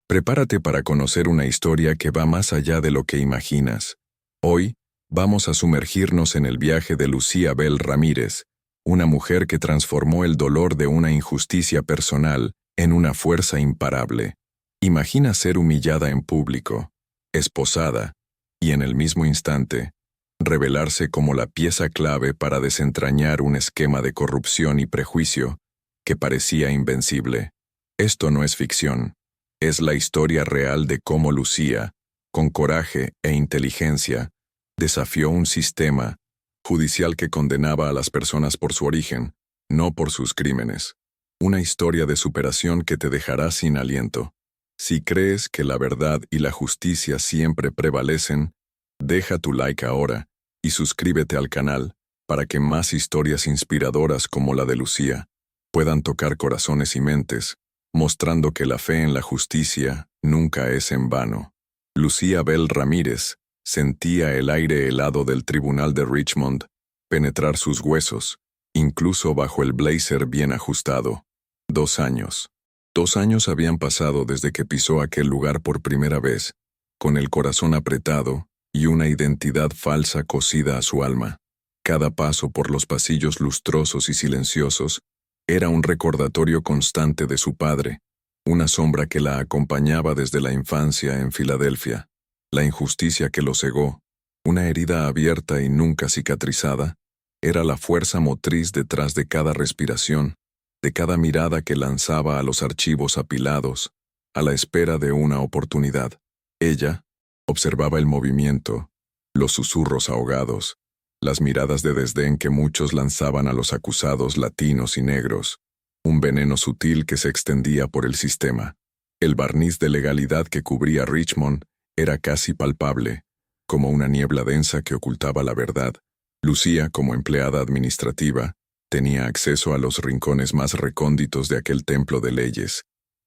Prepárate para conocer una historia que va más allá de lo que imaginas. Hoy, vamos a sumergirnos en el viaje de Lucía Bell Ramírez, una mujer que transformó el dolor de una injusticia personal en una fuerza imparable. Imagina ser humillada en público, esposada, y en el mismo instante, revelarse como la pieza clave para desentrañar un esquema de corrupción y prejuicio que parecía invencible. Esto no es ficción. Es la historia real de cómo Lucía, con coraje e inteligencia, desafió un sistema judicial que condenaba a las personas por su origen, no por sus crímenes. Una historia de superación que te dejará sin aliento. Si crees que la verdad y la justicia siempre prevalecen, deja tu like ahora y suscríbete al canal para que más historias inspiradoras como la de Lucía puedan tocar corazones y mentes, mostrando que la fe en la justicia nunca es en vano. Lucía Bell Ramírez sentía el aire helado del tribunal de Richmond penetrar sus huesos, incluso bajo el blazer bien ajustado. 2 años. 2 años habían pasado desde que pisó aquel lugar por primera vez, con el corazón apretado y una identidad falsa cosida a su alma. Cada paso por los pasillos lustrosos y silenciosos era un recordatorio constante de su padre, una sombra que la acompañaba desde la infancia en Filadelfia, la injusticia que lo cegó, una herida abierta y nunca cicatrizada, era la fuerza motriz detrás de cada respiración, de cada mirada que lanzaba a los archivos apilados, a la espera de una oportunidad. Ella observaba el movimiento, los susurros ahogados, las miradas de desdén que muchos lanzaban a los acusados latinos y negros, un veneno sutil que se extendía por el sistema. El barniz de legalidad que cubría Richmond era casi palpable, como una niebla densa que ocultaba la verdad. Lucía, como empleada administrativa, tenía acceso a los rincones más recónditos de aquel templo de leyes.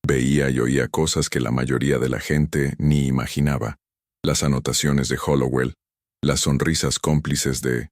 Veía y oía cosas que la mayoría de la gente ni imaginaba. Las anotaciones de Hollowell, las sonrisas cómplices de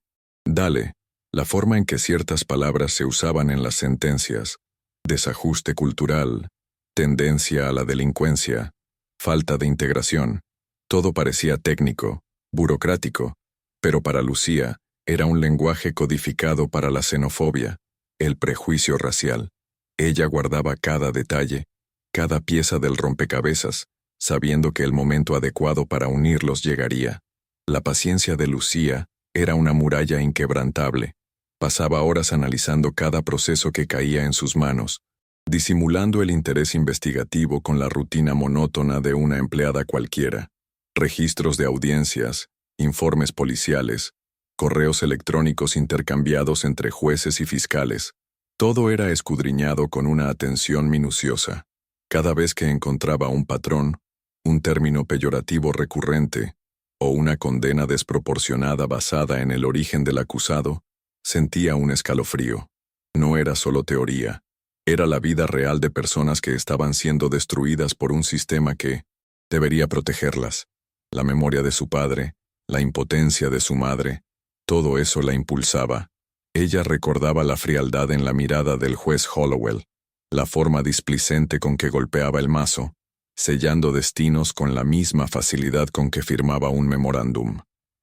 Dale, la forma en que ciertas palabras se usaban en las sentencias, desajuste cultural, tendencia a la delincuencia, falta de integración. Todo parecía técnico, burocrático, pero para Lucía era un lenguaje codificado para la xenofobia, el prejuicio racial. Ella guardaba cada detalle, cada pieza del rompecabezas, sabiendo que el momento adecuado para unirlos llegaría. La paciencia de Lucía era una muralla inquebrantable. Pasaba horas analizando cada proceso que caía en sus manos, disimulando el interés investigativo con la rutina monótona de una empleada cualquiera. Registros de audiencias, informes policiales, correos electrónicos intercambiados entre jueces y fiscales. Todo era escudriñado con una atención minuciosa. Cada vez que encontraba un patrón, un término peyorativo recurrente, o una condena desproporcionada basada en el origen del acusado, sentía un escalofrío. No era solo teoría, era la vida real de personas que estaban siendo destruidas por un sistema que debería protegerlas. La memoria de su padre, la impotencia de su madre, todo eso la impulsaba. Ella recordaba la frialdad en la mirada del juez Hollowell, la forma displicente con que golpeaba el mazo, sellando destinos con la misma facilidad con que firmaba un memorándum.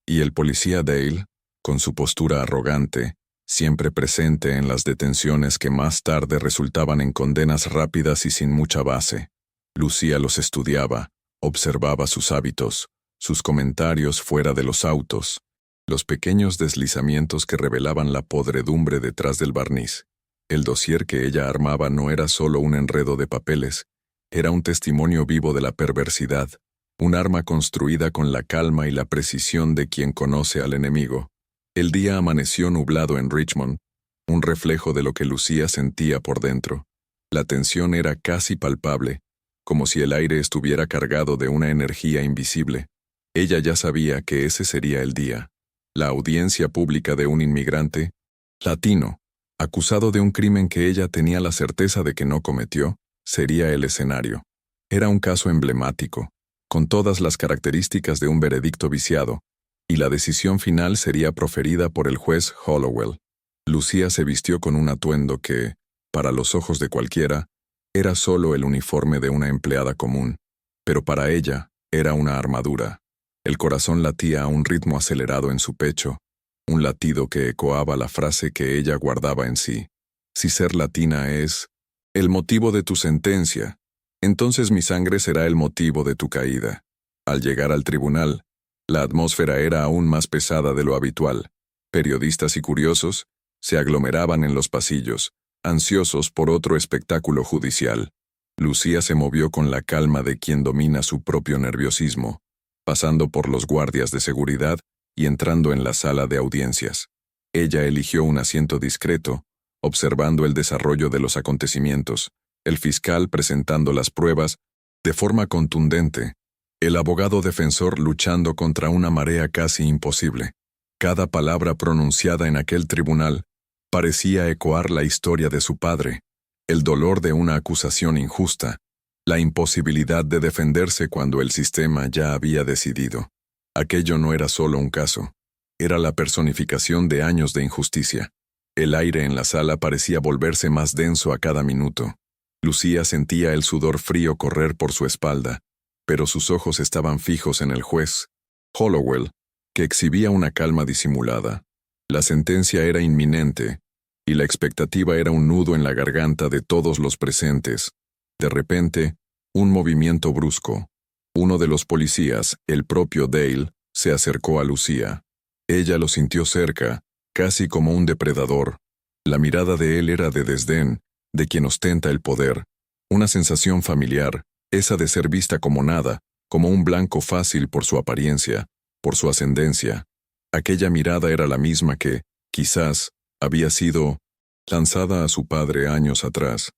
Y el policía Dale, con su postura arrogante, siempre presente en las detenciones que más tarde resultaban en condenas rápidas y sin mucha base. Lucía los estudiaba, observaba sus hábitos, sus comentarios fuera de los autos, los pequeños deslizamientos que revelaban la podredumbre detrás del barniz. El dossier que ella armaba no era solo un enredo de papeles, era un testimonio vivo de la perversidad, un arma construida con la calma y la precisión de quien conoce al enemigo. El día amaneció nublado en Richmond, un reflejo de lo que Lucía sentía por dentro. La tensión era casi palpable, como si el aire estuviera cargado de una energía invisible. Ella ya sabía que ese sería el día. La audiencia pública de un inmigrante latino, acusado de un crimen que ella tenía la certeza de que no cometió, sería el escenario. Era un caso emblemático, con todas las características de un veredicto viciado, y la decisión final sería proferida por el juez Hollowell. Lucía se vistió con un atuendo que, para los ojos de cualquiera, era solo el uniforme de una empleada común. pero para ella era una armadura. El corazón latía a un ritmo acelerado en su pecho, un latido que ecoaba la frase que ella guardaba en sí. Si ser latina es el motivo de tu sentencia, entonces mi sangre será el motivo de tu caída. Al llegar al tribunal, la atmósfera era aún más pesada de lo habitual. Periodistas y curiosos se aglomeraban en los pasillos, ansiosos por otro espectáculo judicial. Lucía se movió con la calma de quien domina su propio nerviosismo, pasando por los guardias de seguridad y entrando en la sala de audiencias. Ella eligió un asiento discreto, observando el desarrollo de los acontecimientos, el fiscal presentando las pruebas de forma contundente, el abogado defensor luchando contra una marea casi imposible. Cada palabra pronunciada en aquel tribunal parecía ecoar la historia de su padre, el dolor de una acusación injusta, la imposibilidad de defenderse cuando el sistema ya había decidido. Aquello no era solo un caso, era la personificación de años de injusticia. El aire en la sala parecía volverse más denso a cada minuto. Lucía sentía el sudor frío correr por su espalda, pero sus ojos estaban fijos en el juez, Hollowell, que exhibía una calma disimulada. La sentencia era inminente, y la expectativa era un nudo en la garganta de todos los presentes. De repente, un movimiento brusco. Uno de los policías, el propio Dale, se acercó a Lucía. Ella lo sintió cerca, casi como un depredador. La mirada de él era de desdén, de quien ostenta el poder. Una sensación familiar, esa de ser vista como nada, como un blanco fácil por su apariencia, por su ascendencia. Aquella mirada era la misma que, quizás, había sido lanzada a su padre años atrás,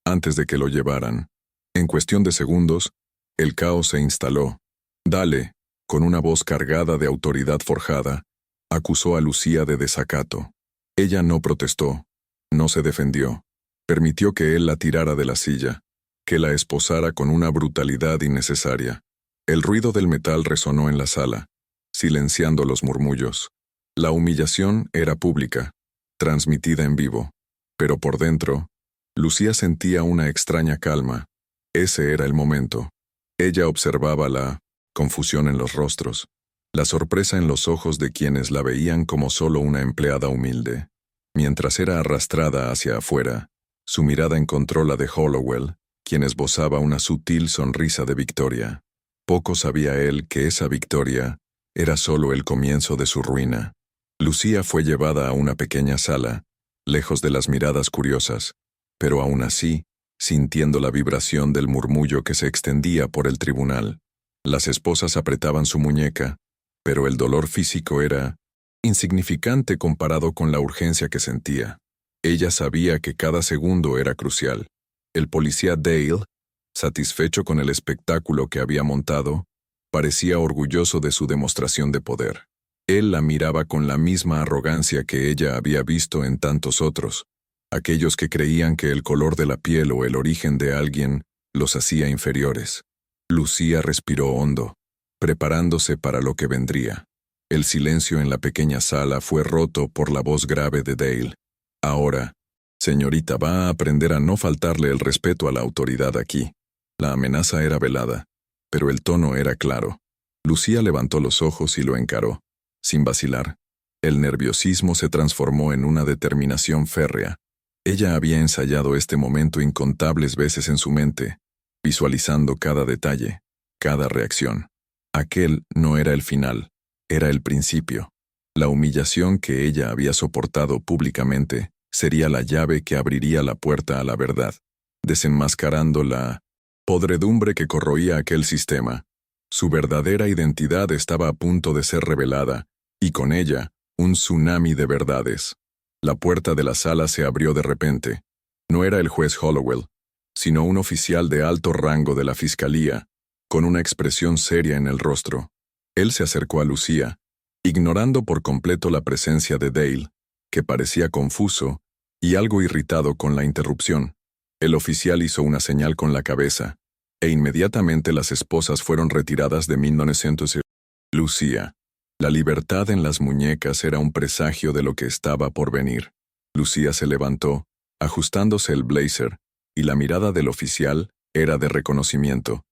antes de que lo llevaran. En cuestión de segundos, el caos se instaló. Dale, con una voz cargada de autoridad forjada, acusó a Lucía de desacato. Ella no protestó, no se defendió. Permitió que él la tirara de la silla, que la esposara con una brutalidad innecesaria. El ruido del metal resonó en la sala, silenciando los murmullos. La humillación era pública, transmitida en vivo, pero por dentro, Lucía sentía una extraña calma. Ese era el momento. Ella observaba la confusión en los rostros, la sorpresa en los ojos de quienes la veían como solo una empleada humilde. Mientras era arrastrada hacia afuera, su mirada encontró la de Hollowell, quien esbozaba una sutil sonrisa de victoria. Poco sabía él que esa victoria era solo el comienzo de su ruina. Lucía fue llevada a una pequeña sala, lejos de las miradas curiosas, pero aún así, sintiendo la vibración del murmullo que se extendía por el tribunal. Las esposas apretaban su muñeca, pero el dolor físico era insignificante comparado con la urgencia que sentía. Ella sabía que cada segundo era crucial. El policía Dale, satisfecho con el espectáculo que había montado, parecía orgulloso de su demostración de poder. Él la miraba con la misma arrogancia que ella había visto en tantos otros, aquellos que creían que el color de la piel o el origen de alguien los hacía inferiores. Lucía respiró hondo, preparándose para lo que vendría. El silencio en la pequeña sala fue roto por la voz grave de Dale. Ahora, señorita, va a aprender a no faltarle el respeto a la autoridad aquí. La amenaza era velada, pero el tono era claro. Lucía levantó los ojos y lo encaró, sin vacilar. El nerviosismo se transformó en una determinación férrea. Ella había ensayado este momento incontables veces en su mente, visualizando cada detalle, cada reacción. Aquel no era el final, era el principio. La humillación que ella había soportado públicamente sería la llave que abriría la puerta a la verdad, desenmascarando la podredumbre que corroía aquel sistema. Su verdadera identidad estaba a punto de ser revelada, y con ella, un tsunami de verdades. La puerta de la sala se abrió de repente. No era el juez Hollowell, sino un oficial de alto rango de la fiscalía, con una expresión seria en el rostro. Él se acercó a Lucía, ignorando por completo la presencia de Dale, que parecía confuso y algo irritado con la interrupción. El oficial hizo una señal con la cabeza, e inmediatamente las esposas fueron retiradas de 1900. Lucía. La libertad en las muñecas era un presagio de lo que estaba por venir. Lucía se levantó, ajustándose el blazer, y la mirada del oficial era de reconocimiento.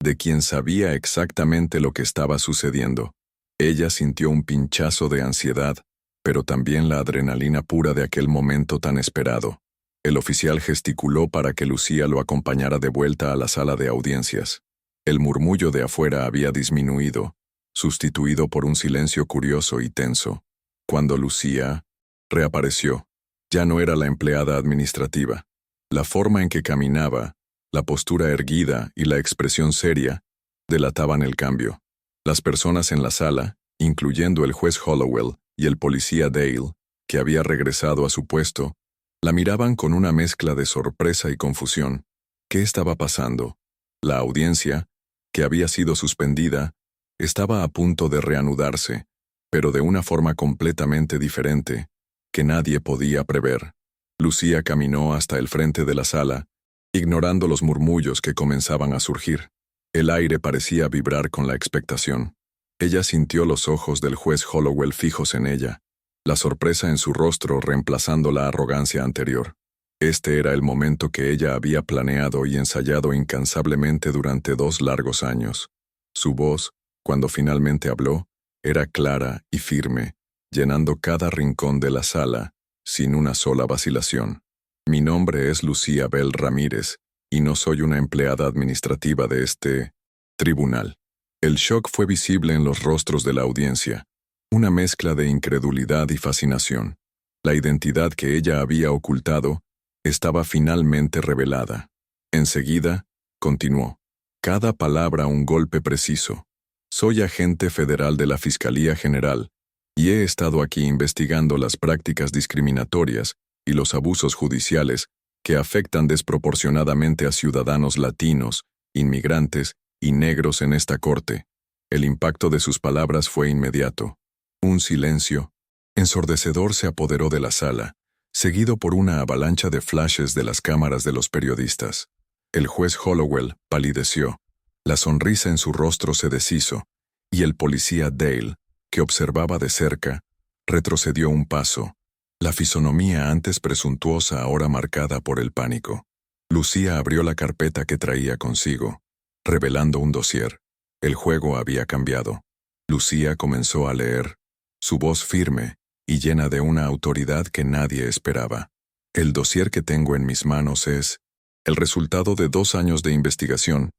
de quien sabía exactamente lo que estaba sucediendo. Ella sintió un pinchazo de ansiedad, pero también la adrenalina pura de aquel momento tan esperado. El oficial gesticuló para que Lucía lo acompañara de vuelta a la sala de audiencias. El murmullo de afuera había disminuido, sustituido por un silencio curioso y tenso. Cuando Lucía reapareció, ya no era la empleada administrativa. La forma en que caminaba, la postura erguida y la expresión seria delataban el cambio. Las personas en la sala, incluyendo el juez Hollowell y el policía Dale, que había regresado a su puesto, la miraban con una mezcla de sorpresa y confusión. ¿Qué estaba pasando? La audiencia, que había sido suspendida, estaba a punto de reanudarse, pero de una forma completamente diferente, que nadie podía prever. Lucía caminó hasta el frente de la sala, ignorando los murmullos que comenzaban a surgir. El aire parecía vibrar con la expectación. Ella sintió los ojos del juez Hollowell fijos en ella, la sorpresa en su rostro reemplazando la arrogancia anterior. Este era el momento que ella había planeado y ensayado incansablemente durante 2 largos años. Su voz, cuando finalmente habló, era clara y firme, llenando cada rincón de la sala, sin una sola vacilación. Mi nombre es Lucía Bell Ramírez, y no soy una empleada administrativa de este tribunal. El shock fue visible en los rostros de la audiencia, una mezcla de incredulidad y fascinación. La identidad que ella había ocultado estaba finalmente revelada. Enseguida, continuó. Cada palabra un golpe preciso. Soy agente federal de la Fiscalía General, y he estado aquí investigando las prácticas discriminatorias y los abusos judiciales que afectan desproporcionadamente a ciudadanos latinos, inmigrantes y negros en esta corte. El impacto de sus palabras fue inmediato. Un silencio ensordecedor se apoderó de la sala, seguido por una avalancha de flashes de las cámaras de los periodistas. El juez Hollowell palideció, la sonrisa en su rostro se deshizo, y el policía Dale, que observaba de cerca, retrocedió un paso, la fisonomía antes presuntuosa ahora marcada por el pánico. Lucía abrió la carpeta que traía consigo, revelando un dossier. El juego había cambiado. Lucía comenzó a leer, su voz firme y llena de una autoridad que nadie esperaba. El dossier que tengo en mis manos es el resultado de 2 años de investigación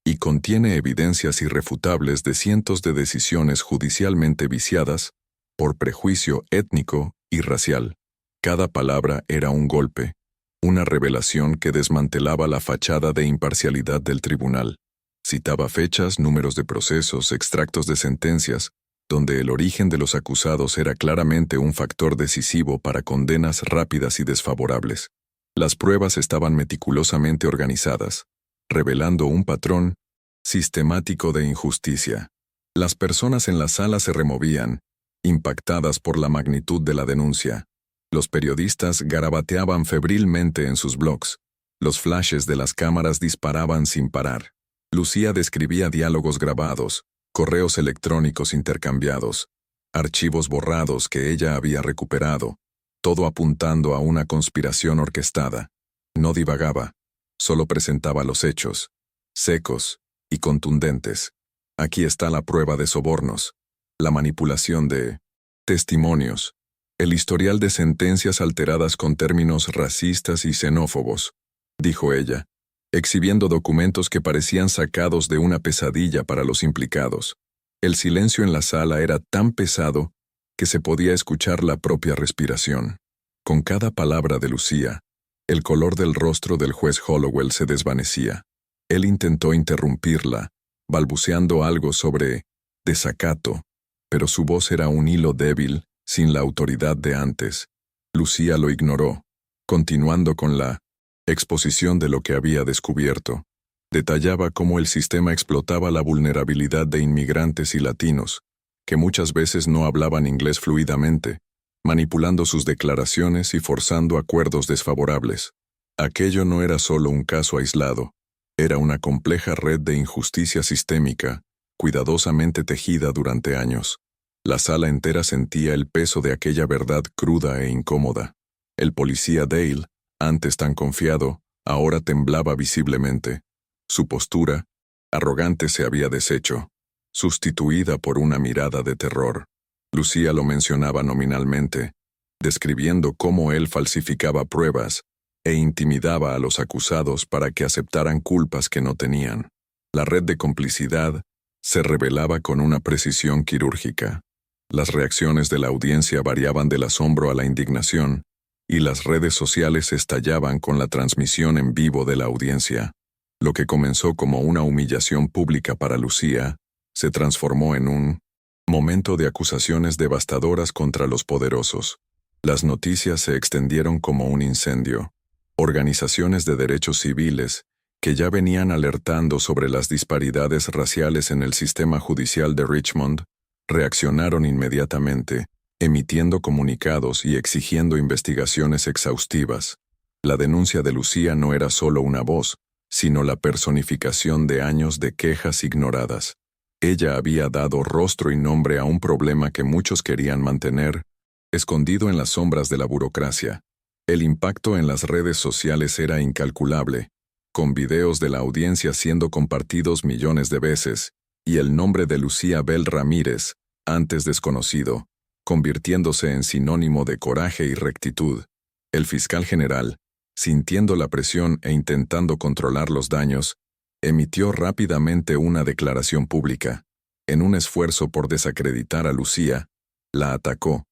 y contiene evidencias irrefutables de cientos de decisiones judicialmente viciadas por prejuicio étnico y racial. Cada palabra era un golpe, una revelación que desmantelaba la fachada de imparcialidad del tribunal. Citaba fechas, números de procesos, extractos de sentencias, donde el origen de los acusados era claramente un factor decisivo para condenas rápidas y desfavorables. Las pruebas estaban meticulosamente organizadas, revelando un patrón sistemático de injusticia. Las personas en la sala se removían, impactadas por la magnitud de la denuncia. Los periodistas garabateaban febrilmente en sus blogs. Los flashes de las cámaras disparaban sin parar. Lucía describía diálogos grabados, correos electrónicos intercambiados, archivos borrados que ella había recuperado, todo apuntando a una conspiración orquestada. No divagaba, solo presentaba los hechos, secos y contundentes. Aquí está la prueba de sobornos, la manipulación de testimonios, el historial de sentencias alteradas con términos racistas y xenófobos, dijo ella, exhibiendo documentos que parecían sacados de una pesadilla para los implicados. El silencio en la sala era tan pesado que se podía escuchar la propia respiración. Con cada palabra de Lucía, el color del rostro del juez Hollowell se desvanecía. Él intentó interrumpirla, balbuceando algo sobre desacato, pero su voz era un hilo débil, sin la autoridad de antes. Lucía lo ignoró, continuando con la exposición de lo que había descubierto. Detallaba cómo el sistema explotaba la vulnerabilidad de inmigrantes y latinos, que muchas veces no hablaban inglés fluidamente, manipulando sus declaraciones y forzando acuerdos desfavorables. Aquello no era solo un caso aislado, era una compleja red de injusticia sistémica, cuidadosamente tejida durante años. La sala entera sentía el peso de aquella verdad cruda e incómoda. El policía Dale, antes tan confiado, ahora temblaba visiblemente. Su postura, Arrogante se había deshecho, sustituida por una mirada de terror. Lucía lo mencionaba nominalmente, describiendo cómo él falsificaba pruebas e intimidaba a los acusados para que aceptaran culpas que no tenían. La red de complicidad se revelaba con una precisión quirúrgica. Las reacciones de la audiencia variaban del asombro a la indignación, y las redes sociales estallaban con la transmisión en vivo de la audiencia. Lo que comenzó como una humillación pública para Lucía, se transformó en un momento de acusaciones devastadoras contra los poderosos. Las noticias se extendieron como un incendio. Organizaciones de derechos civiles, que ya venían alertando sobre las disparidades raciales en el sistema judicial de Richmond, reaccionaron inmediatamente, emitiendo comunicados y exigiendo investigaciones exhaustivas. La denuncia de Lucía no era solo una voz, sino la personificación de años de quejas ignoradas. Ella había dado rostro y nombre a un problema que muchos querían mantener, escondido en las sombras de la burocracia. El impacto en las redes sociales era incalculable, con videos de la audiencia siendo compartidos millones de veces, y el nombre de Lucía Bell Ramírez, antes desconocido, convirtiéndose en sinónimo de coraje y rectitud. El fiscal general, sintiendo la presión e intentando controlar los daños, emitió rápidamente una declaración pública. En un esfuerzo por desacreditar a Lucía, la atacó,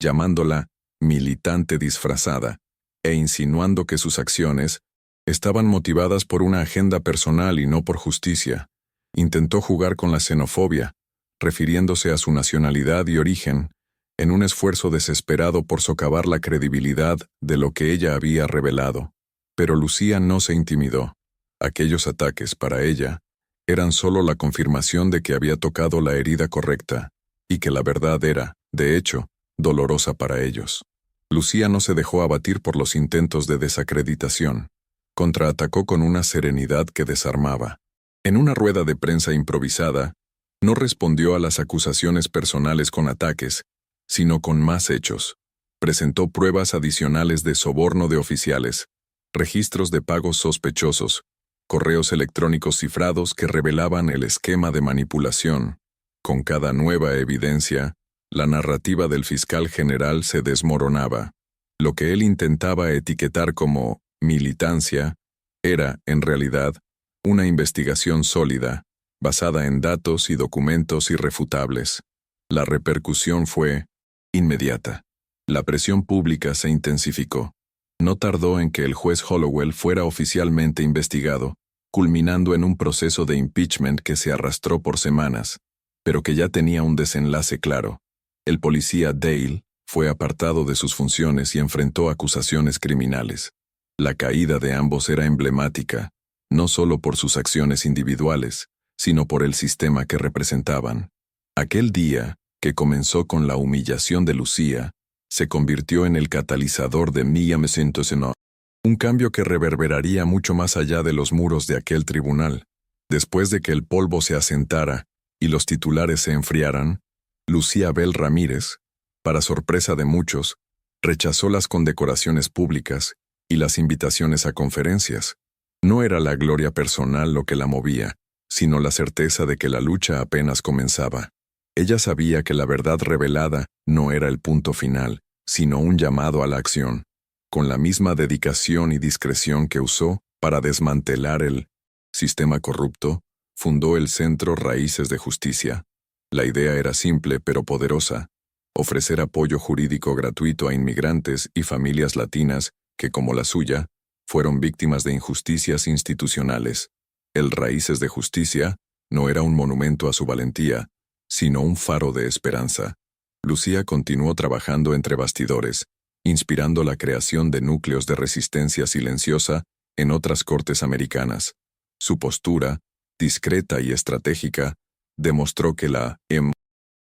llamándola militante disfrazada, e insinuando que sus acciones estaban motivadas por una agenda personal y no por justicia. Intentó jugar con la xenofobia, refiriéndose a su nacionalidad y origen, en un esfuerzo desesperado por socavar la credibilidad de lo que ella había revelado. Pero Lucía no se intimidó. Aquellos ataques, para ella, eran solo la confirmación de que había tocado la herida correcta, y que la verdad era, de hecho, dolorosa para ellos. Lucía no se dejó abatir por los intentos de desacreditación. Contraatacó con una serenidad que desarmaba. En una rueda de prensa improvisada, no respondió a las acusaciones personales con ataques, sino con más hechos. Presentó pruebas adicionales de soborno de oficiales, registros de pagos sospechosos, correos electrónicos cifrados que revelaban el esquema de manipulación. Con cada nueva evidencia, la narrativa del fiscal general se desmoronaba. Lo que él intentaba etiquetar como militancia era, en realidad, una investigación sólida, basada en datos y documentos irrefutables. La repercusión fue inmediata. La presión pública se intensificó. No tardó en que el juez Hollowell fuera oficialmente investigado, culminando en un proceso de impeachment que se arrastró por semanas, pero que ya tenía un desenlace claro. El policía Dale fue apartado de sus funciones y enfrentó acusaciones criminales. La caída de ambos era emblemática, no solo por sus acciones individuales, sino por el sistema que representaban. Aquel día, que comenzó con la humillación de Lucía, se convirtió en el catalizador de 1901, un cambio que reverberaría mucho más allá de los muros de aquel tribunal. Después de que el polvo se asentara y los titulares se enfriaran, Lucía Bell Ramírez, para sorpresa de muchos, rechazó las condecoraciones públicas y las invitaciones a conferencias. No era la gloria personal lo que la movía, sino la certeza de que la lucha apenas comenzaba. Ella sabía que la verdad revelada no era el punto final, sino un llamado a la acción. Con la misma dedicación y discreción que usó para desmantelar el sistema corrupto, fundó el Centro Raíces de Justicia. La idea era simple pero poderosa: ofrecer apoyo jurídico gratuito a inmigrantes y familias latinas que, como la suya, fueron víctimas de injusticias institucionales. El Raíces de Justicia no era un monumento a su valentía, sino un faro de esperanza. Lucía continuó trabajando entre bastidores, inspirando la creación de núcleos de resistencia silenciosa en otras cortes americanas. Su postura, discreta y estratégica, demostró que la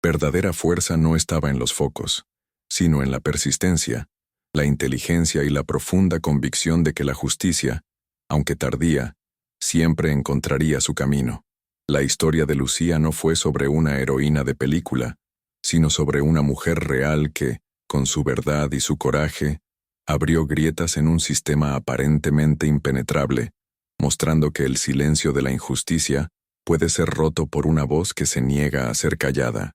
verdadera fuerza no estaba en los focos, sino en la persistencia, la inteligencia y la profunda convicción de que la justicia, aunque tardía, siempre encontraría su camino. La historia de Lucía no fue sobre una heroína de película, sino sobre una mujer real que, con su verdad y su coraje, abrió grietas en un sistema aparentemente impenetrable, mostrando que el silencio de la injusticia puede ser roto por una voz que se niega a ser callada.